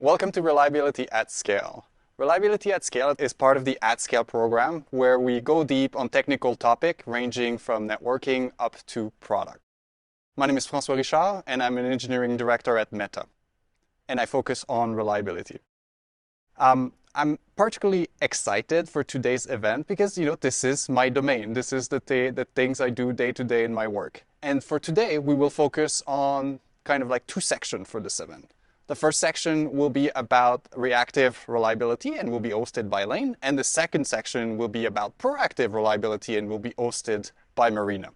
Welcome to Reliability at Scale. Reliability at Scale is part of the At Scale program where we go deep on technical topic ranging from networking up to product. My name is Francois and I'm an engineering director at Meta, and I focus on reliability. I'm particularly excited for today's event because, this is my domain. This is the things I do day to day in my work. And for today, we will focus on kind of like two sections for this event. The first section will be about reactive reliability and will be hosted by Lane. And the second section will be about proactive reliability and will be hosted by Marina.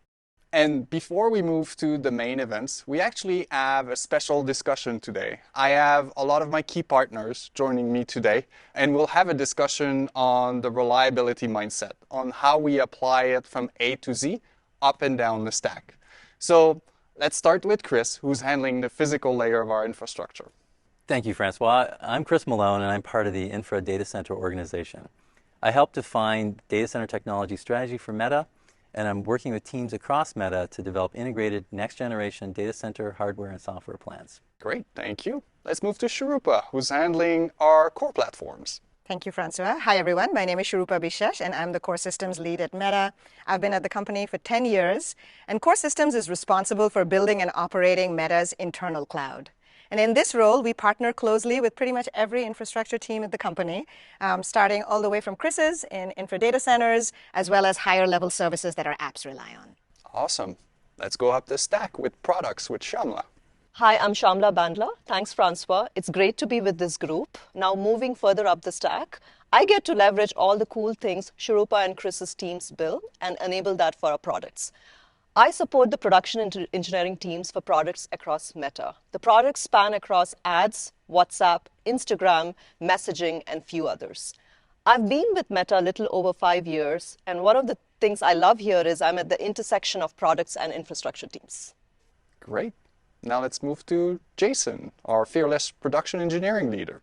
And before we move to the main events, we actually have a special discussion today. I have a lot of my key partners joining me today, and we'll have a discussion on the reliability mindset, on how we apply it from A to Z, up and down the stack. So let's start with Chris, who's handling the physical layer of our infrastructure. Thank you, Francois. I'm Chris Malone, and I'm part of the Infra Data Center organization. I help define data center technology strategy for Meta, and I'm working with teams across Meta to develop integrated next-generation data center hardware and software plans. Great, thank you. Let's move to Surupa, who's handling our core platforms. Thank you, Francois. Hi, everyone. My name is Surupa Biswas, and I'm the Core Systems lead at Meta. I've been at the company for 10 years, and Core Systems is responsible for building and operating Meta's internal cloud. And in this role, we partner closely with pretty much every infrastructure team at the company, starting all the way from Chris's in infra data centers, as well as higher level services that our apps rely on. Awesome. Let's go up the stack with products with Syamla. Hi, I'm Syamla Bandla. Thanks, Francois. It's great to be with this group. Now moving further up the stack, I get to leverage all the cool things Surupa and Chris's teams build and enable that for our products. I support the production engineering teams for products across Meta. The products span across ads, WhatsApp, Instagram, messaging, and few others. I've been with Meta a little over 5 years, and one of the things I love here is I'm at the intersection of products and infrastructure teams. Great. Now let's move to Jason, our fearless production engineering leader.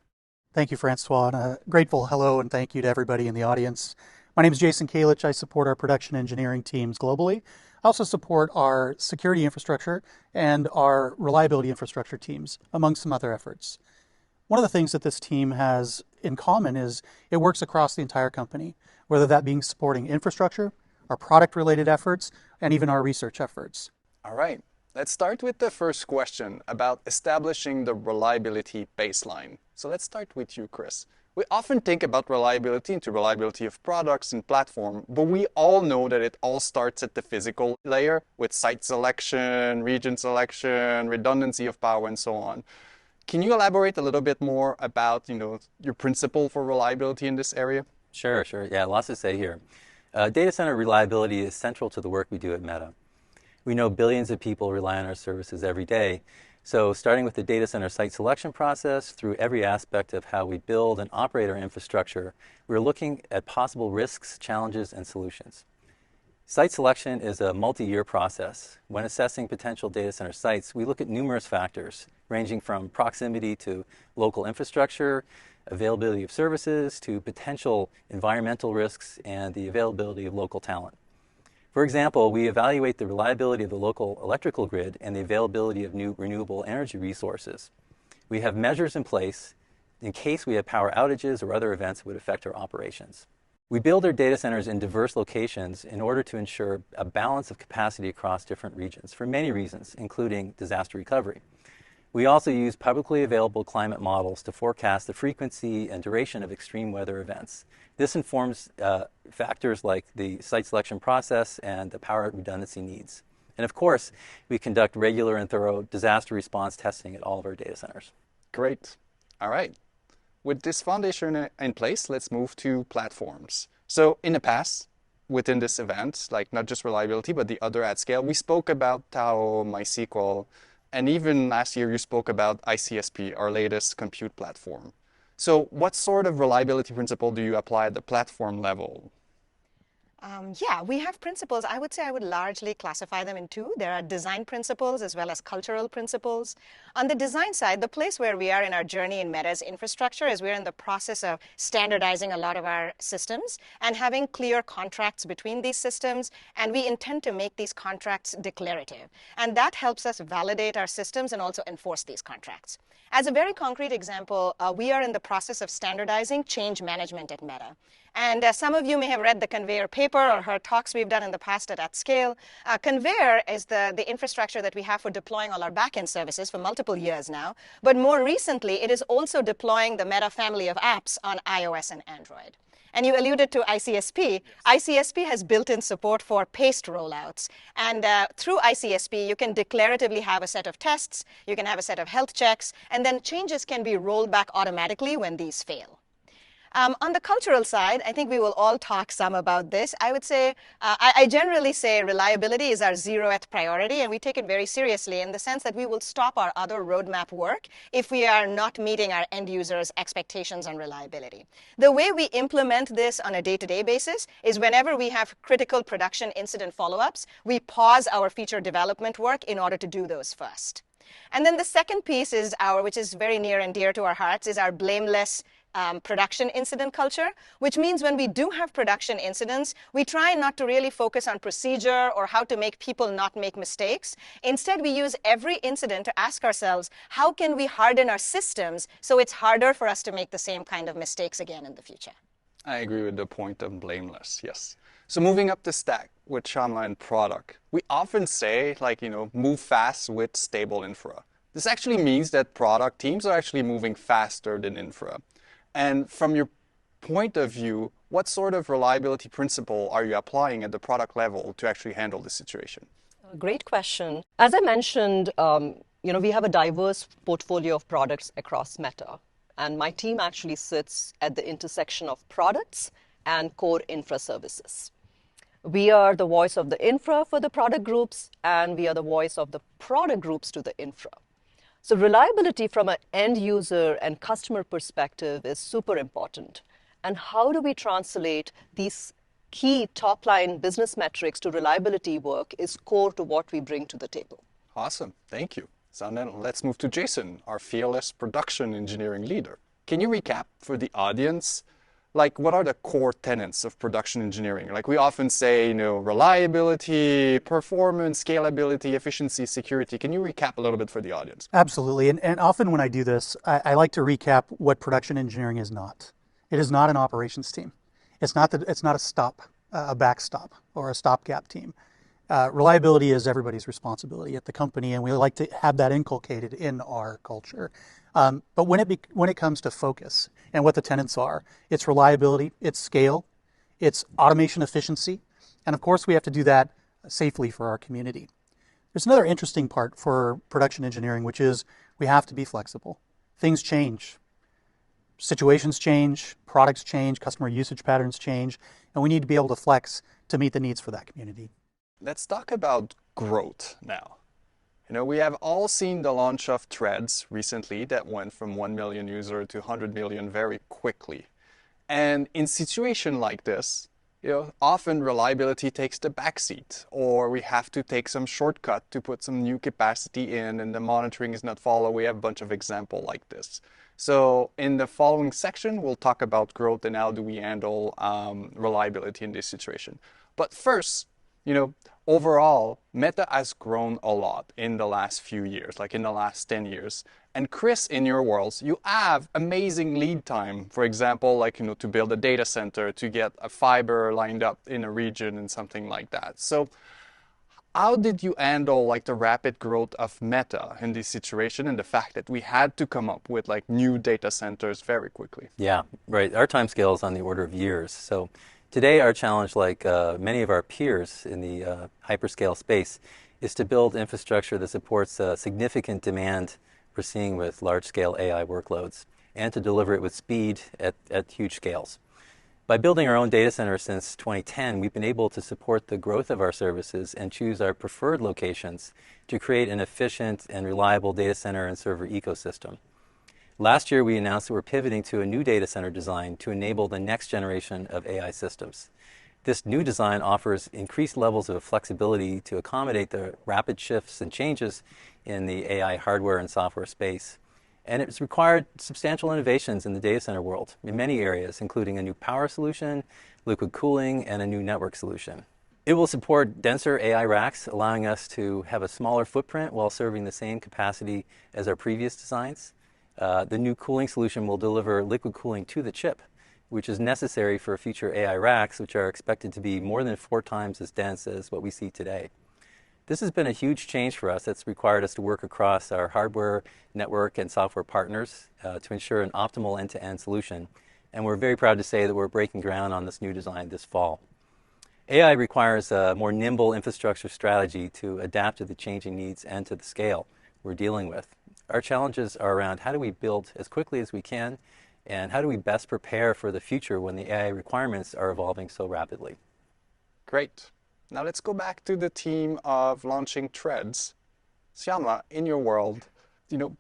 Thank you, Francois. And a grateful hello and thank you to everybody in the audience. My name is Jason Kalich. I support our production engineering teams globally. I also support our security infrastructure and our reliability infrastructure teams, among some other efforts. One of the things that this team has in common is it works across the entire company, whether that being supporting infrastructure, our product-related efforts, and even our research efforts. All right. Let's start with the first question about establishing the reliability baseline. So let's start with you, Chris. We often think about reliability into reliability of products and platform, but we all know that it all starts at the physical layer with site selection, region selection, redundancy of power, and so on. Can you elaborate a little bit more about, your principle for reliability in this area? Sure. Yeah, lots to say here. Data center reliability is central to the work we do at Meta. We know billions of people rely on our services every day. So starting with the data center site selection process through every aspect of how we build and operate our infrastructure, we're looking at possible risks, challenges, and solutions. Site selection is a multi-year process. When assessing potential data center sites, we look at numerous factors, ranging from proximity to local infrastructure, availability of services, to potential environmental risks, and the availability of local talent. For example, we evaluate the reliability of the local electrical grid and the availability of new renewable energy resources. We have measures in place in case we have power outages or other events that would affect our operations. We build our data centers in diverse locations in order to ensure a balance of capacity across different regions for many reasons, including disaster recovery. We also use publicly available climate models to forecast the frequency and duration of extreme weather events. This informs factors like the site selection process and the power redundancy needs. And of course, we conduct regular and thorough disaster response testing at all of our data centers. Great. All right. With this foundation in place, let's move to platforms. So in the past, within this event, like not just reliability, but the other at scale, we spoke about Tao, MySQL, and even last year you spoke about ICSP, our latest compute platform. So what sort of reliability principle do you apply at the platform level? Yeah, we have principles. I would say I would largely classify them in two. There are design principles as well as cultural principles. On the design side, the place where we are in our journey in Meta's infrastructure is we're in the process of standardizing a lot of our systems and having clear contracts between these systems. And we intend to make these contracts declarative. And that helps us validate our systems and also enforce these contracts. As a very concrete example, we are in the process of standardizing change management at Meta. And some of you may have read the Conveyor paper or heard talks we've done in the past at Scale. Conveyor is the infrastructure that we have for deploying all our backend services for multiple years now. But more recently, it is also deploying the Meta family of apps on iOS and Android. And you alluded to ICSP. Yes. ICSP has built-in support for paced rollouts. And through ICSP, you can declaratively have a set of tests, you can have a set of health checks, and then changes can be rolled back automatically when these fail. On the cultural side, I think we will all talk some about this. I would say, I generally say reliability is our zeroth priority, and we take it very seriously in the sense that we will stop our other roadmap work if we are not meeting our end users' expectations on reliability. The way we implement this on a day-to-day basis is whenever we have critical production incident follow-ups, we pause our feature development work in order to do those first. And then the second piece is which is very near and dear to our hearts, is our blameless production incident culture, which means when we do have production incidents, we try not to really focus on procedure or how to make people not make mistakes. Instead, we use every incident to ask ourselves, how can we harden our systems so it's harder for us to make the same kind of mistakes again in the future? I agree with the point of blameless, yes. So moving up the stack with Syamla and product, we often say, move fast with stable infra. This actually means that product teams are actually moving faster than infra. And from your point of view, what sort of reliability principle are you applying at the product level to actually handle this situation? Great question. As I mentioned, we have a diverse portfolio of products across Meta. And my team actually sits at the intersection of products and core infra services. We are the voice of the infra for the product groups, and we are the voice of the product groups to the infra. So reliability from an end user and customer perspective is super important. And how do we translate these key top-line business metrics to reliability work is core to what we bring to the table. Awesome. Thank you. So then let's move to Jason, our fearless production engineering leader. Can you recap for the audience, what are the core tenets of production engineering? We often say, reliability, performance, scalability, efficiency, security. Can you recap a little bit for the audience? Absolutely. And often when I do this, I like to recap what production engineering is not. It is not an operations team. It's not a backstop or a stopgap team. Reliability is everybody's responsibility at the company, and we like to have that inculcated in our culture. But when it comes to focus and what the tenets are, it's reliability, it's scale, it's automation efficiency, and of course we have to do that safely for our community. There's another interesting part for production engineering, which is we have to be flexible. Things change. Situations change, products change, customer usage patterns change, and we need to be able to flex to meet the needs for that community. Let's talk about growth now. We have all seen the launch of Threads recently that went from 1 million users to 100 million very quickly. And in situations like this, often reliability takes the backseat, or we have to take some shortcut to put some new capacity in and the monitoring is not followed. We have a bunch of examples like this. So in the following section, we'll talk about growth and how do we handle reliability in this situation. But first, overall, Meta has grown a lot in the last few years, in the last 10 years. And Chris, in your worlds, you have amazing lead time, for example, to build a data center, to get a fiber lined up in a region and something like that. So how did you handle the rapid growth of Meta in this situation and the fact that we had to come up with new data centers very quickly? Yeah, right. Our time scale is on the order of years. So today, our challenge, like many of our peers in the hyperscale space, is to build infrastructure that supports significant demand we're seeing with large-scale AI workloads, and to deliver it with speed at huge scales. By building our own data center since 2010, we've been able to support the growth of our services and choose our preferred locations to create an efficient and reliable data center and server ecosystem. Last year, we announced that we're pivoting to a new data center design to enable the next generation of AI systems. This new design offers increased levels of flexibility to accommodate the rapid shifts and changes in the AI hardware and software space. And it's required substantial innovations in the data center world in many areas, including a new power solution, liquid cooling, and a new network solution. It will support denser AI racks, allowing us to have a smaller footprint while serving the same capacity as our previous designs. The new cooling solution will deliver liquid cooling to the chip, which is necessary for future AI racks, which are expected to be more than 4 times as dense as what we see today. This has been a huge change for us. It's required us to work across our hardware, network, and software partners to ensure an optimal end-to-end solution. And we're very proud to say that we're breaking ground on this new design this fall. AI requires a more nimble infrastructure strategy to adapt to the changing needs and to the scale we're dealing with. Our challenges are around how do we build as quickly as we can, and how do we best prepare for the future when the AI requirements are evolving so rapidly? Great. Now let's go back to the theme of launching threads. Syamla, in your world,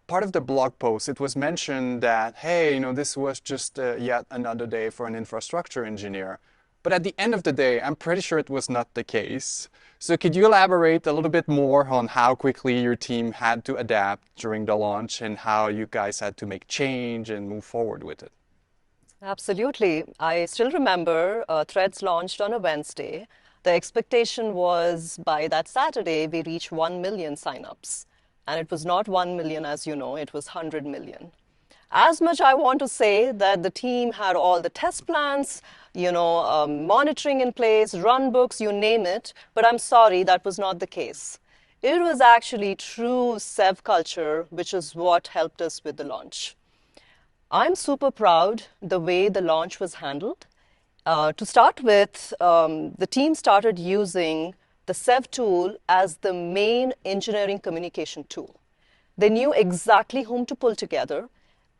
part of the blog post, it was mentioned that, hey, this was just yet another day for an infrastructure engineer. But at the end of the day, I'm pretty sure it was not the case. So could you elaborate a little bit more on how quickly your team had to adapt during the launch and how you guys had to make change and move forward with it? Absolutely. I still remember Threads launched on a Wednesday. The expectation was by that Saturday, we reach 1 million signups. And it was not 1 million, as you know, it was 100 million. As much I want to say that the team had all the test plans, monitoring in place, run books, you name it, but I'm sorry, that was not the case. It was actually true SEV culture, which is what helped us with the launch. I'm super proud the way the launch was handled. To start with, the team started using the SEV tool as the main engineering communication tool. They knew exactly whom to pull together,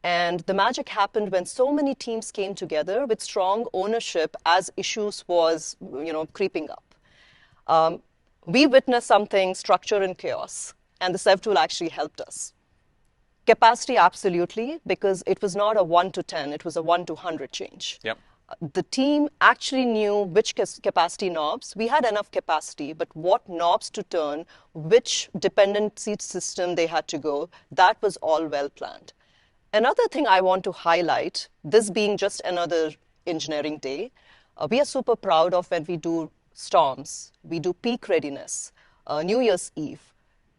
and the magic happened when so many teams came together with strong ownership as issues was, creeping up. We witnessed something, structure and chaos, and the SEV tool actually helped us. Capacity, absolutely, because it was not a 1 to 10, it was a 1 to 100 change. Yep. The team actually knew which capacity knobs. We had enough capacity, but what knobs to turn, which dependency system they had to go, that was all well planned. Another thing I want to highlight, this being just another engineering day, we are super proud of when we do storms, we do peak readiness, New Year's Eve.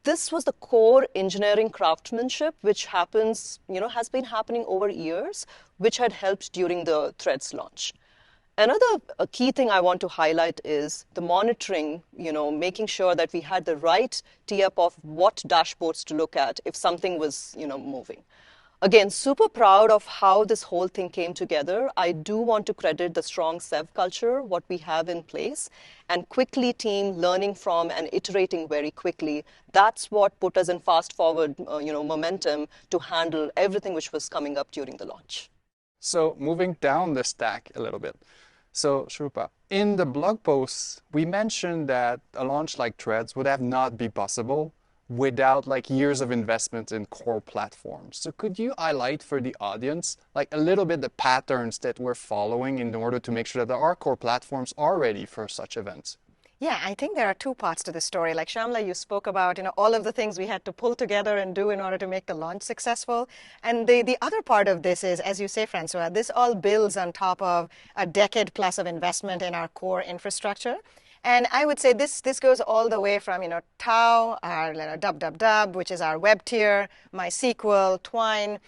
This was the core engineering craftsmanship, which has been happening over years, which had helped during the Threads launch. Another key thing I want to highlight is the monitoring, making sure that we had the right tee-up of what dashboards to look at if something was, moving. Again, super proud of how this whole thing came together. I do want to credit the strong SEV culture, what we have in place, and quickly team learning from and iterating very quickly. That's what put us in fast forward, momentum to handle everything which was coming up during the launch. So moving down the stack a little bit. So Surupa, in the blog post, we mentioned that a launch like Threads would have not been possible without years of investment in core platforms. So could you highlight for the audience a little bit the patterns that we're following in order to make sure that our core platforms are ready for such events? Yeah, I think there are 2 parts to the story. Like Syamla, you spoke about, all of the things we had to pull together and do in order to make the launch successful. And the other part of this is, as you say, Francois, this all builds on top of a decade plus of investment in our core infrastructure. And I would say this goes all the way from, Tau, our dub, which is our web tier, MySQL, Twine.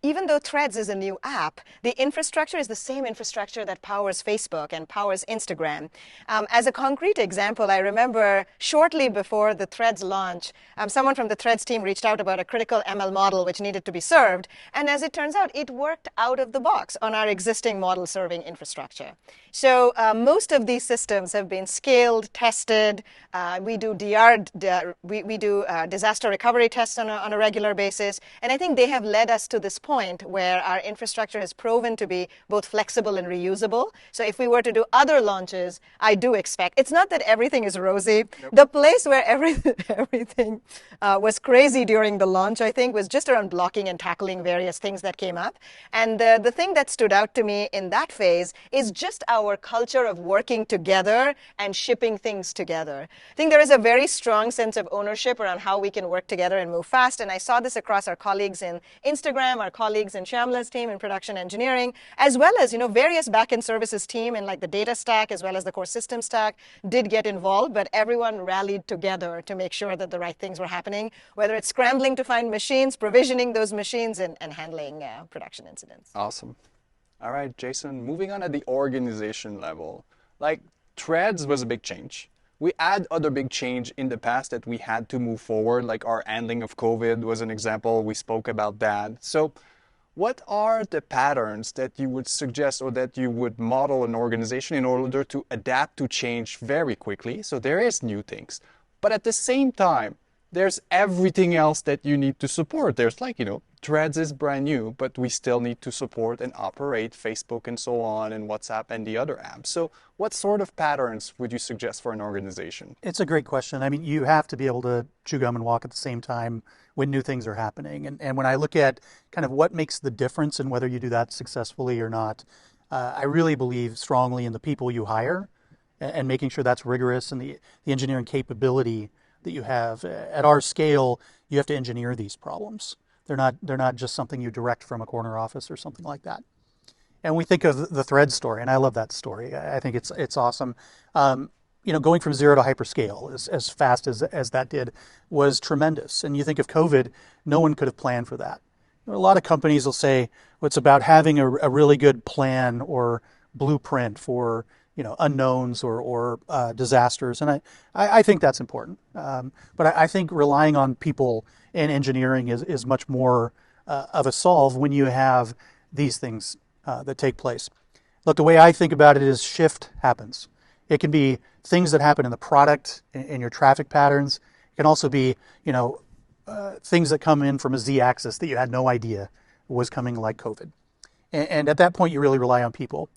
Even though Threads is a new app, the infrastructure is the same infrastructure that powers Facebook and powers Instagram. As a concrete example, I remember shortly before the Threads launch, someone from the Threads team reached out about a critical ML model which needed to be served. And as it turns out, it worked out of the box on our existing model serving infrastructure. So most of these systems have been scaled, tested. We do disaster recovery tests on a regular basis. And I think they have led us to this point point where our infrastructure has proven to be both flexible and reusable. So if we were to do other launches, I do expect, it's not that everything is rosy. The place where everything was crazy during the launch, I think, was just around blocking and tackling various things that came up. And the thing that stood out to me in that phase is just our culture of working together and shipping things together. I think there is a very strong sense of ownership around how we can work together and move fast. And I saw this across our colleagues in Instagram, our colleagues in Syamla's team in production engineering, as well as various backend services team in like the data stack as well as the core system stack did get involved, but everyone rallied together to make sure that the right things were happening, whether it's scrambling to find machines, provisioning those machines, and handling production incidents. Awesome. All right, Jason, moving on at the organization level. Like, Threads was a big change. We had other big change in the past that we had to move forward, like our handling of COVID was an example. We spoke about that. So what are the patterns that you would suggest or that you would model an organization in order to adapt to change very quickly? So there is new things, but at the same time, there's everything else that you need to support. There's like, Threads is brand new, but we still need to support and operate Facebook and so on and WhatsApp and the other apps. So what sort of patterns would you suggest for an organization? It's a great question. I mean, you have to be able to chew gum and walk at the same time when new things are happening. And when I look at kind of what makes the difference in whether you do that successfully or not, I really believe strongly in the people you hire and making sure that's rigorous and the engineering capability that you have. At our scale, you have to engineer these problems. They're not just something you direct from a corner office or something like that. And we think of the Thread story, and I love that story. I think it's awesome. Going from zero to hyperscale as fast as that did was tremendous. And you think of COVID, no one could have planned for that. A lot of companies will say, well, it's about having a really good plan or blueprint for unknowns or disasters. And I think that's important. But I think relying on people and engineering is much more of a solve when you have these things that take place. Look, the way I think about it is shift happens. It can be things that happen in the product, in your traffic patterns. It can also be, things that come in from a z-axis that you had no idea was coming, like COVID. And at that point, you really rely on people.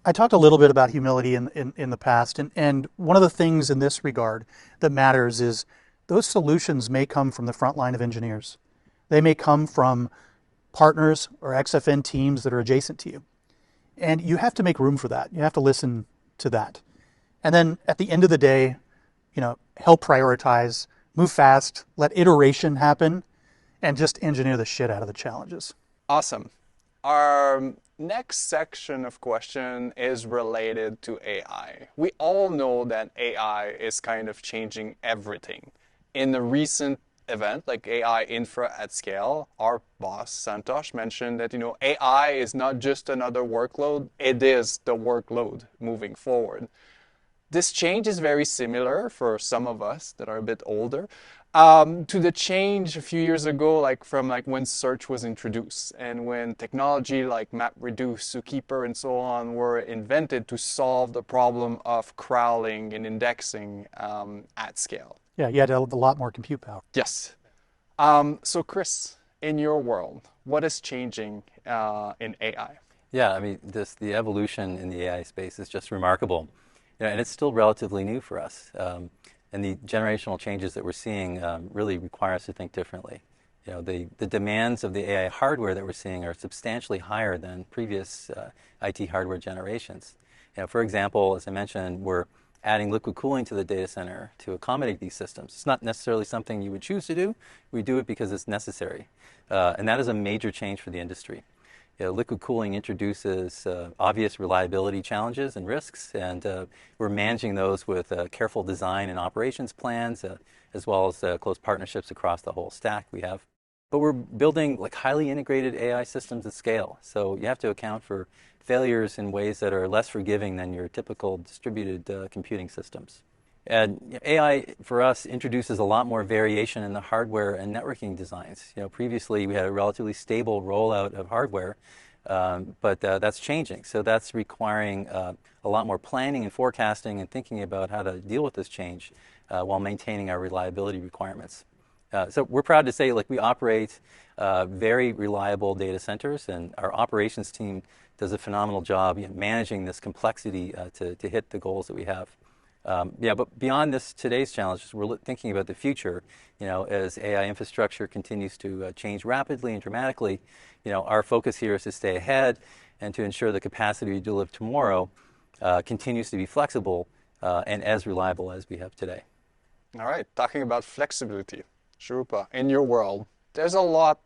I talked a little bit about humility in the past, and one of the things in this regard that matters is those solutions may come from the front line of engineers. They may come from partners or XFN teams that are adjacent to you. And you have to make room for that. You have to listen to that. And then at the end of the day, help prioritize, move fast, let iteration happen, and just engineer the shit out of the challenges. Awesome. Our next section of question is related to AI. We all know that AI is kind of changing everything. In the recent event, like AI Infra at Scale, our boss, Santosh, mentioned that, AI is not just another workload, it is the workload moving forward. This change is very similar for some of us that are a bit older to the change a few years ago, from when search was introduced and when technology like MapReduce, Zookeeper, and so on were invented to solve the problem of crawling and indexing at scale. Yeah, you had a lot more compute power. Yes. So Chris, in your world, what is changing in AI? Yeah, I mean, the evolution in the AI space is just remarkable. And it's still relatively new for us. And the generational changes that we're seeing really require us to think differently. The demands of the AI hardware that we're seeing are substantially higher than previous IT hardware generations. For example, as I mentioned, we're adding liquid cooling to the data center to accommodate these systems. It's not necessarily something you would choose to do. We do it because it's necessary. And that is a major change for the industry. Liquid cooling introduces obvious reliability challenges and risks, and we're managing those with careful design and operations plans, as well as close partnerships across the whole stack we have. But we're building highly integrated AI systems at scale, so you have to account for failures in ways that are less forgiving than your typical distributed computing systems. And AI, for us, introduces a lot more variation in the hardware and networking designs. Previously we had a relatively stable rollout of hardware, but that's changing. So that's requiring a lot more planning and forecasting and thinking about how to deal with this change while maintaining our reliability requirements. So we're proud to say, like, we operate very reliable data centers, and our operations team does a phenomenal job managing this complexity to hit the goals that we have. But beyond today's challenges, we're thinking about the future. As AI infrastructure continues to change rapidly and dramatically, our focus here is to stay ahead and to ensure the capacity we deliver tomorrow continues to be flexible and as reliable as we have today. All right, talking about flexibility. Surupa, in your world, there's a lot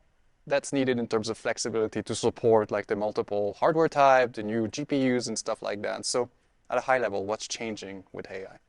that's needed in terms of flexibility to support like the multiple hardware type, the new GPUs and stuff like that. So at a high level, what's changing with AI?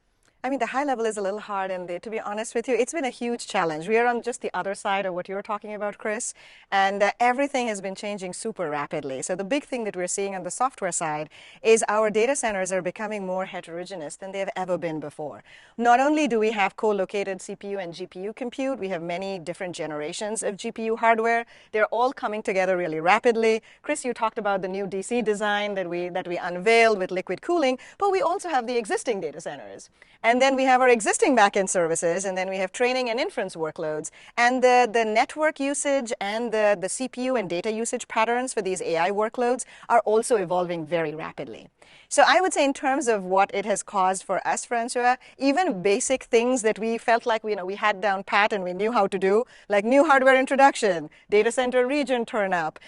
I mean, the high level is a little hard, and to be honest with you, it's been a huge challenge. We are on just the other side of what you're talking about, Chris, and everything has been changing super rapidly. So the big thing that we're seeing on the software side is our data centers are becoming more heterogeneous than they've ever been before. Not only do we have co-located CPU and GPU compute, we have many different generations of GPU hardware. They're all coming together really rapidly. Chris, you talked about the new DC design that we unveiled with liquid cooling, but we also have the existing data centers. And then we have our existing backend services, and then we have training and inference workloads. And the network usage and the CPU and data usage patterns for these AI workloads are also evolving very rapidly. So I would say in terms of what it has caused for us, Francois, even basic things that we felt like we had down pat and we knew how to do, like new hardware introduction, data center region turn up,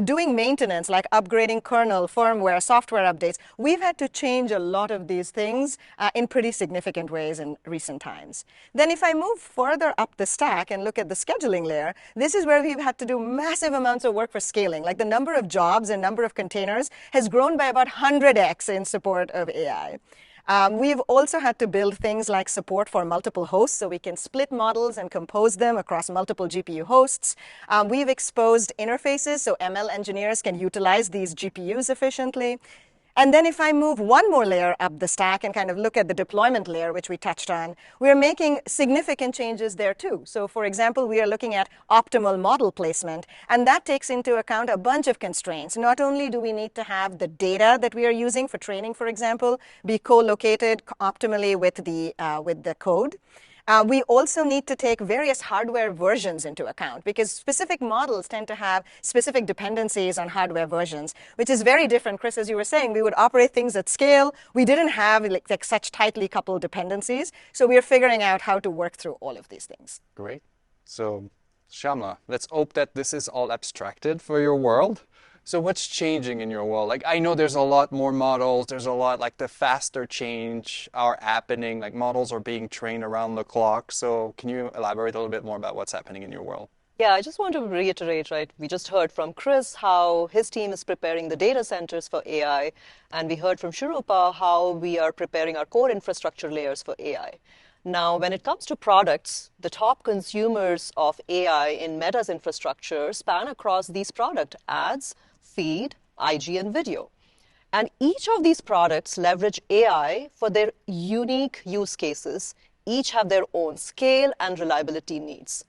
doing maintenance like upgrading kernel, firmware, software updates, we've had to change a lot of these things in pretty significant ways in recent times. Then if I move further up the stack and look at the scheduling layer, this is where we've had to do massive amounts of work for scaling. Like the number of jobs and number of containers has grown by about 100x in support of AI. We've also had to build things like support for multiple hosts so we can split models and compose them across multiple GPU hosts. We've exposed interfaces so ML engineers can utilize these GPUs efficiently. And then if I move one more layer up the stack and kind of look at the deployment layer, which we touched on, we're making significant changes there too. So for example, we are looking at optimal model placement, and that takes into account a bunch of constraints. Not only do we need to have the data that we are using for training, for example, be co-located optimally with the code, we also need to take various hardware versions into account because specific models tend to have specific dependencies on hardware versions, which is very different. Chris, as you were saying, we would operate things at scale. We didn't have like such tightly coupled dependencies. So we are figuring out how to work through all of these things. Great. So Syamla, let's hope that this is all abstracted for your world. So what's changing in your world? Like, I know there's a lot more models. There's a lot, like the faster change are happening, like models are being trained around the clock. So can you elaborate a little bit more about what's happening in your world? Yeah, I just want to reiterate, right? We just heard from Chris how his team is preparing the data centers for AI. And we heard from Surupa how we are preparing our core infrastructure layers for AI. Now, when it comes to products, the top consumers of AI in Meta's infrastructure span across these product ads, feed, IG, and video. And each of these products leverage AI for their unique use cases. Each have their own scale and reliability needs.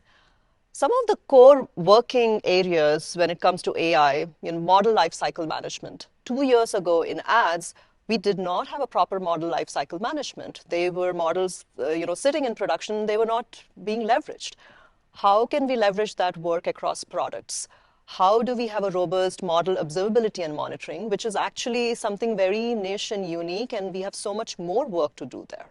Some of the core working areas when it comes to AI in model lifecycle management. 2 years ago in ads, we did not have a proper model lifecycle management. They were models, sitting in production. They were not being leveraged. How can we leverage that work across products? How do we have a robust model observability and monitoring, which is actually something very niche and unique, and we have so much more work to do there.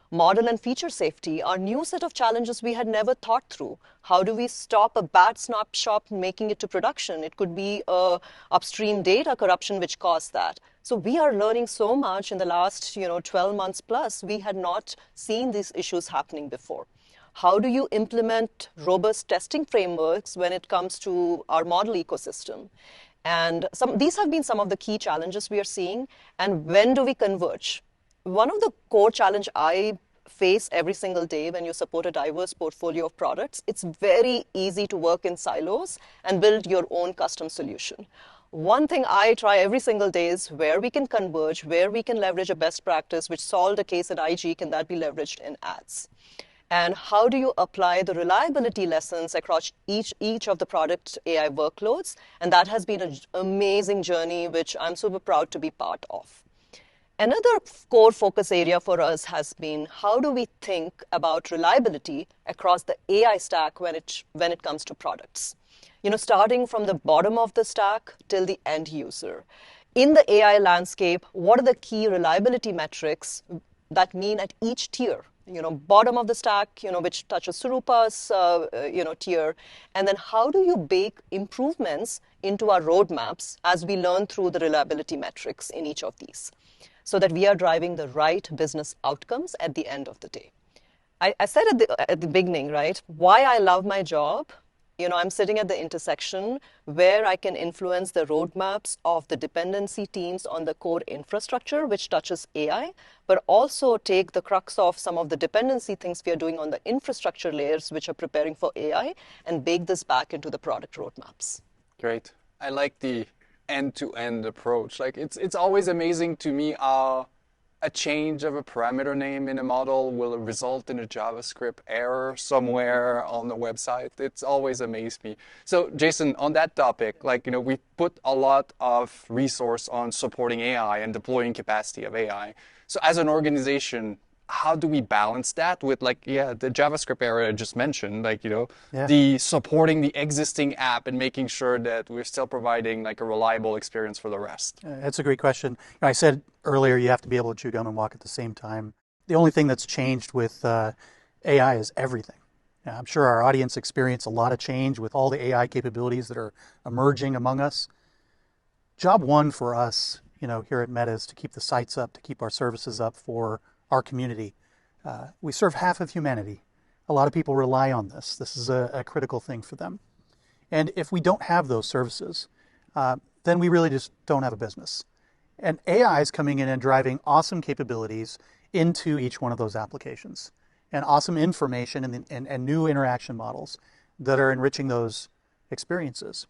Model and feature safety are new set of challenges we had never thought through. How do we stop a bad snapshot making it to production? It could be upstream data corruption which caused that. So we are learning so much in the last 12 months plus. We had not seen these issues happening before. How do you implement robust testing frameworks when it comes to our model ecosystem? And these have been some of the key challenges we are seeing. And when do we converge? One of the core challenge I face every single day when you support a diverse portfolio of products, it's very easy to work in silos and build your own custom solution. One thing I try every single day is where we can converge, where we can leverage a best practice which solved a case at IG, can that be leveraged in ads? And how do you apply the reliability lessons across each of the product AI workloads? And that has been an amazing journey, which I'm super proud to be part of. Another core focus area for us has been how do we think about reliability across the AI stack when it comes to products? Starting from the bottom of the stack till the end user. In the AI landscape, what are the key reliability metrics that mean at each tier? Bottom of the stack, which touches Surupa's, tier, and then how do you bake improvements into our roadmaps as we learn through the reliability metrics in each of these, so that we are driving the right business outcomes at the end of the day. I said at the beginning, right, why I love my job. I'm sitting at the intersection where I can influence the roadmaps of the dependency teams on the core infrastructure, which touches AI, but also take the crux of some of the dependency things we are doing on the infrastructure layers, which are preparing for AI, and bake this back into the product roadmaps. Great. I like the end-to-end approach. Like it's always amazing to me how a change of a parameter name in a model will result in a JavaScript error somewhere on the website. It's always amazed me. So Jason, on that topic, we put a lot of resource on supporting AI and deploying capacity of AI. So as an organization, how do we balance that with the JavaScript error I just mentioned, the supporting the existing app and making sure that we're still providing a reliable experience for the rest? That's a great question. I said earlier you have to be able to chew gum and walk at the same time. The only thing that's changed with AI is everything. I'm sure our audience experienced a lot of change with all the AI capabilities that are emerging among us. Job one for us, here at Meta is to keep the sites up, to keep our services up for our community. We serve half of humanity. A lot of people rely on this. This is a critical thing for them. And if we don't have those services, then we really just don't have a business. And AI is coming in and driving awesome capabilities into each one of those applications, and awesome information and new interaction models that are enriching those experiences.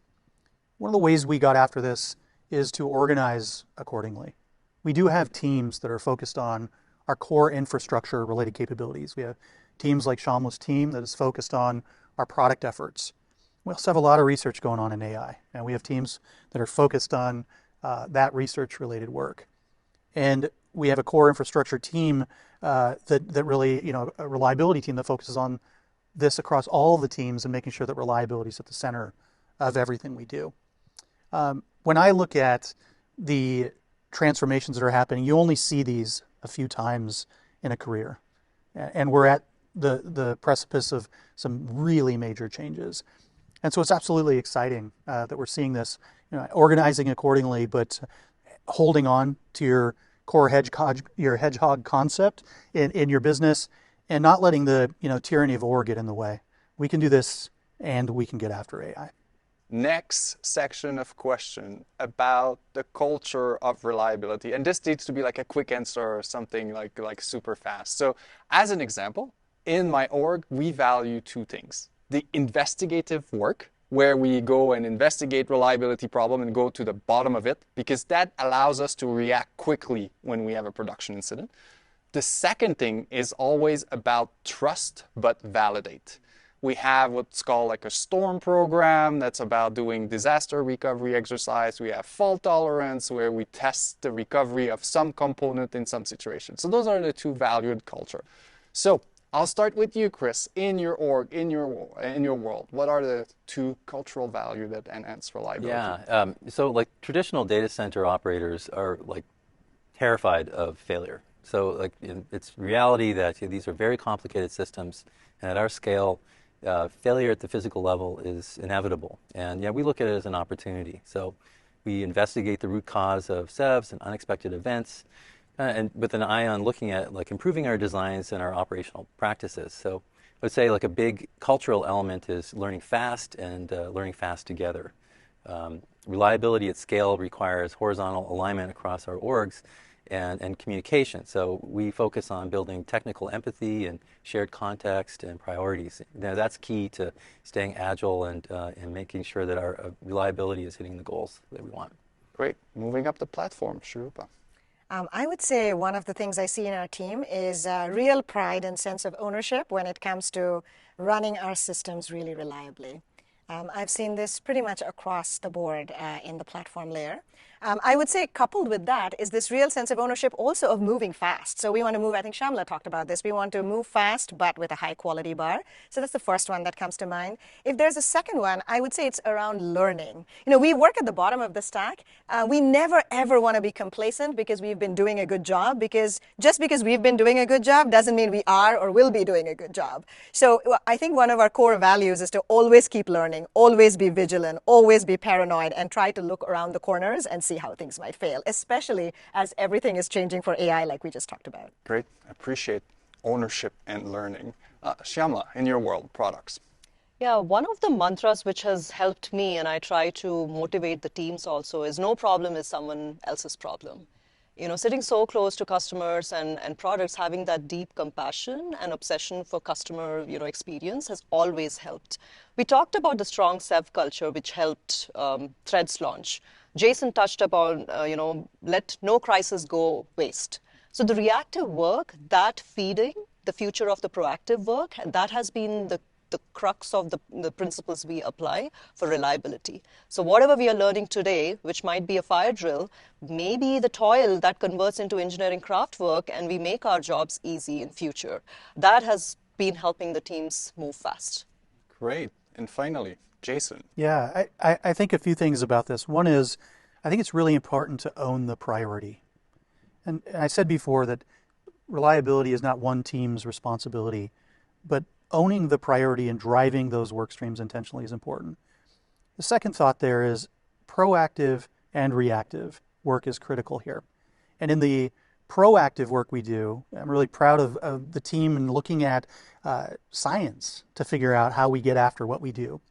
One of the ways we got after this is to organize accordingly. We do have teams that are focused on our core infrastructure related capabilities. We have teams like Syamla's team that is focused on our product efforts. We also have a lot of research going on in AI, and we have teams that are focused on that research related work. And we have a core infrastructure team that really, a reliability team that focuses on this across all of the teams and making sure that reliability is at the center of everything we do. When I look at the transformations that are happening, you only see these a few times in a career. And we're at the precipice of some really major changes. And so it's absolutely exciting that we're seeing this, organizing accordingly, but holding on to your core hedgehog concept in your business, and not letting the tyranny of or get in the way. We can do this, and we can get after AI. Next section of question about the culture of reliability. And this needs to be a quick answer or something like super fast. So as an example, in my org, we value two things. The investigative work, where we go and investigate reliability problem and go to the bottom of it, because that allows us to react quickly when we have a production incident. The second thing is always about trust, but validate. We have what's called a storm program that's about doing disaster recovery exercise. We have fault tolerance, where we test the recovery of some component in some situations. So those are the two valued culture. So I'll start with you, Chris. In your org, in your world, what are the two cultural value that enhance reliability? Yeah, so traditional data center operators are terrified of failure. So it's reality that these are very complicated systems, and at our scale, failure at the physical level is inevitable. And we look at it as an opportunity. So we investigate the root cause of SEVs and unexpected events, and with an eye on looking at improving our designs and our operational practices. So I would say a big cultural element is learning fast and learning fast together. Reliability at scale requires horizontal alignment across our orgs and communication. So we focus on building technical empathy and shared context and priorities. That's key to staying agile and making sure that our reliability is hitting the goals that we want. Great. Moving up the platform, Surupa. I would say one of the things I see in our team is real pride and sense of ownership when it comes to running our systems really reliably. I've seen this pretty much across the board in the platform layer. I would say coupled with that is this real sense of ownership also of moving fast. So we want to move, I think Syamla talked about this, we want to move fast but with a high quality bar. So that's the first one that comes to mind. If there's a second one, I would say it's around learning. We work at the bottom of the stack. We never ever want to be complacent because we've been doing a good job, because just because we've been doing a good job doesn't mean we are or will be doing a good job. So I think one of our core values is to always keep learning, always be vigilant, always be paranoid, and try to look around the corners and see how things might fail, especially as everything is changing for AI like we just talked about. Great. Appreciate ownership and learning. Syamla, in your world, products. Yeah, one of the mantras which has helped me, and I try to motivate the teams also, is no problem is someone else's problem. Sitting so close to customers and products, having that deep compassion and obsession for customer, experience has always helped. We talked about the strong self-culture, which helped Threads launch. Jason touched upon, let no crisis go waste. So the reactive work, that feeding the future of the proactive work, that has been the crux of the principles we apply for reliability. So whatever we are learning today, which might be a fire drill, may be the toil that converts into engineering craft work and we make our jobs easy in future. That has been helping the teams move fast. Great. And finally, Jason. Yeah, I think a few things about this. One is, I think it's really important to own the priority. And I said before that reliability is not one team's responsibility, but owning the priority and driving those work streams intentionally is important. The second thought there is proactive and reactive work is critical here. And in the proactive work we do, I'm really proud of the team and looking at science to figure out how we get after what we do.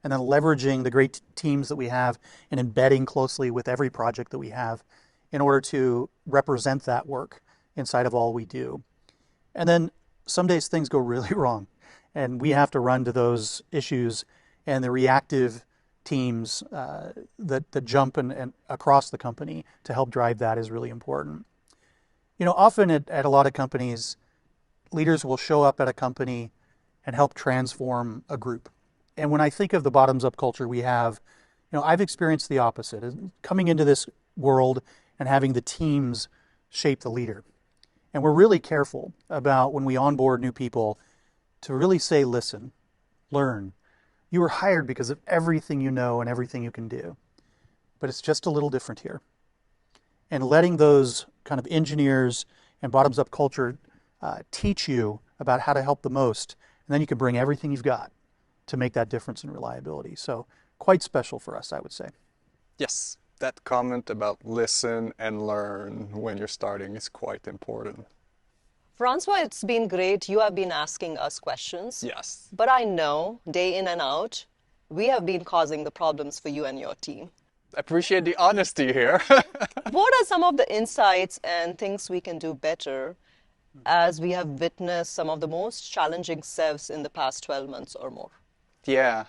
And then leveraging the great teams that we have and embedding closely with every project that we have in order to represent that work inside of all we do. And then some days things go really wrong, and we have to run to those issues, and the reactive teams that jump and across the company to help drive that is really important. Often at a lot of companies, leaders will show up at a company and help transform a group. And when I think of the bottoms-up culture we have, I've experienced the opposite, coming into this world and having the teams shape the leader. And we're really careful about when we onboard new people to really say, listen, learn. You were hired because of everything you know and everything you can do. But it's just a little different here. And letting those kind of engineers and bottoms-up culture teach you about how to help the most, and then you can bring everything you've got to make that difference in reliability. So quite special for us, I would say. Yes, that comment about listen and learn when you're starting is quite important. Francois, it's been great. You have been asking us questions. Yes. But I know, day in and out, we have been causing the problems for you and your team. Appreciate the honesty here. What are some of the insights and things we can do better as we have witnessed some of the most challenging SEVs in the past 12 months or more? Yeah.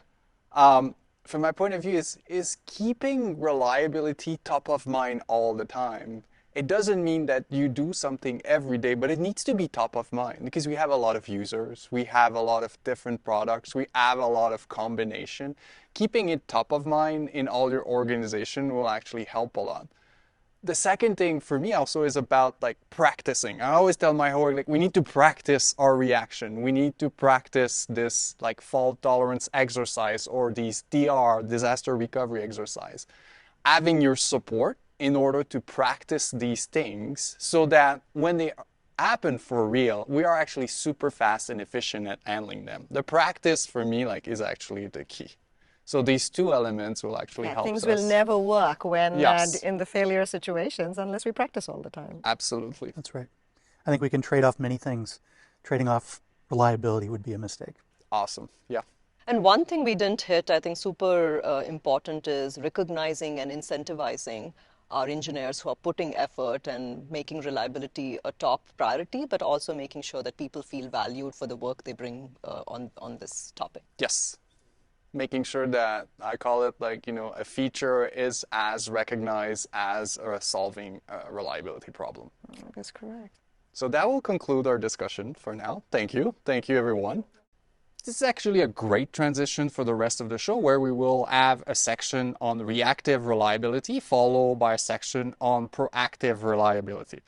From my point of view, is keeping reliability top of mind all the time. It doesn't mean that you do something every day, but it needs to be top of mind because we have a lot of users, we have a lot of different products, we have a lot of combination. Keeping it top of mind in all your organization will actually help a lot. The second thing for me also is about practicing. I always tell my org, we need to practice our reaction. We need to practice this fault tolerance exercise or these DR, disaster recovery exercise. Having your support in order to practice these things so that when they happen for real, we are actually super fast and efficient at handling them. The practice for me is actually the key. So these two elements will actually help us. Things will never work when Yes. in the failure situations unless we practice all the time. Absolutely. That's right. I think we can trade off many things. Trading off reliability would be a mistake. Awesome. Yeah. And one thing we didn't hit, I think super important, is recognizing and incentivizing our engineers who are putting effort and making reliability a top priority, but also making sure that people feel valued for the work they bring on this topic. Yes. Making sure that I call it a feature is as recognized as solving a reliability problem. That's correct. So that will conclude our discussion for now. Thank you. Thank you, everyone. This is actually a great transition for the rest of the show, where we will have a section on reactive reliability followed by a section on proactive reliability.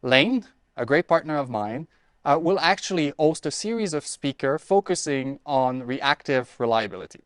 Lane, a great partner of mine, will actually host a series of speakers focusing on reactive reliability.